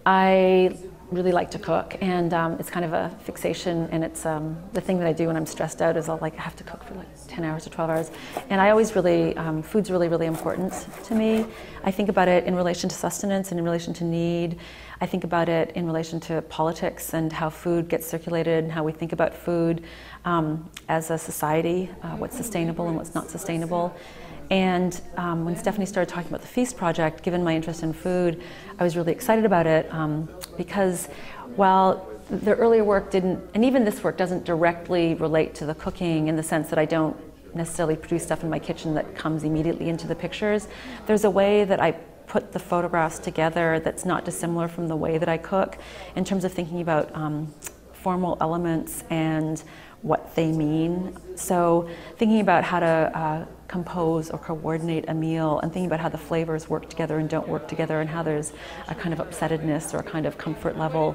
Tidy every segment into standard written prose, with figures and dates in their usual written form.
I really like to cook, and it's kind of a fixation, and it's the thing that I do when I'm stressed out is I have to cook for like 10 hours or 12 hours. And I always really, food's really, really important to me. I think about it in relation to sustenance and in relation to need. I think about it in relation to politics and how food gets circulated and how we think about food as a society, what's sustainable and what's not sustainable. And when Stephanie started talking about the Feast Project, given my interest in food, I was really excited about it because while the earlier work didn't, and even this work doesn't directly relate to the cooking in the sense that I don't necessarily produce stuff in my kitchen that comes immediately into the pictures, there's a way that I put the photographs together that's not dissimilar from the way that I cook in terms of thinking about formal elements and what they mean. So thinking about how to compose or coordinate a meal and thinking about how the flavors work together and don't work together and how there's a kind of upsettedness or a kind of comfort level,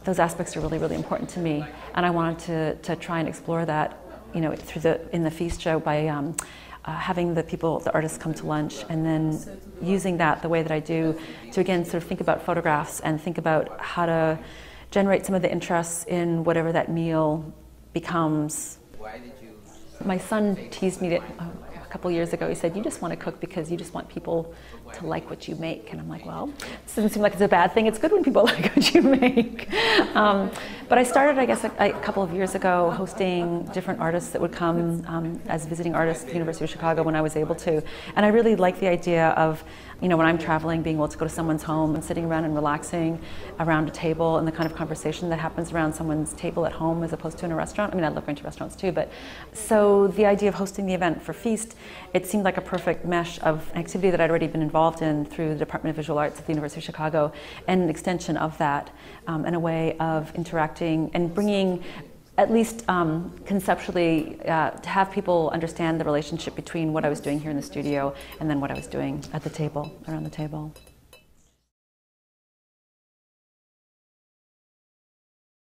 those aspects are really, really important to me. And I wanted to try and explore that, you know, in the Feast show by having the artists come to lunch and then using that the way that I do to again sort of think about photographs and think about how to generate some of the interests in whatever that meal becomes. Why did you? My son teased me a couple years ago. He said, "You just want to cook because you just want people to like what you make." And I'm like, well, it doesn't seem like it's a bad thing. It's good when people like what you make. But I started, I guess, a couple of years ago hosting different artists that would come as visiting artists at the University of Chicago when I was able to. And I really like the idea of, you know, when I'm traveling, being able to go to someone's home and sitting around and relaxing around a table and the kind of conversation that happens around someone's table at home as opposed to in a restaurant. I mean, I love going to restaurants too, but so the idea of hosting the event for Feast, it seemed like a perfect mesh of an activity that I'd already been involved in through the Department of Visual Arts at the University of Chicago and an extension of that and a way of interacting and bringing at least conceptually, to have people understand the relationship between what I was doing here in the studio and then what I was doing at the table, around the table.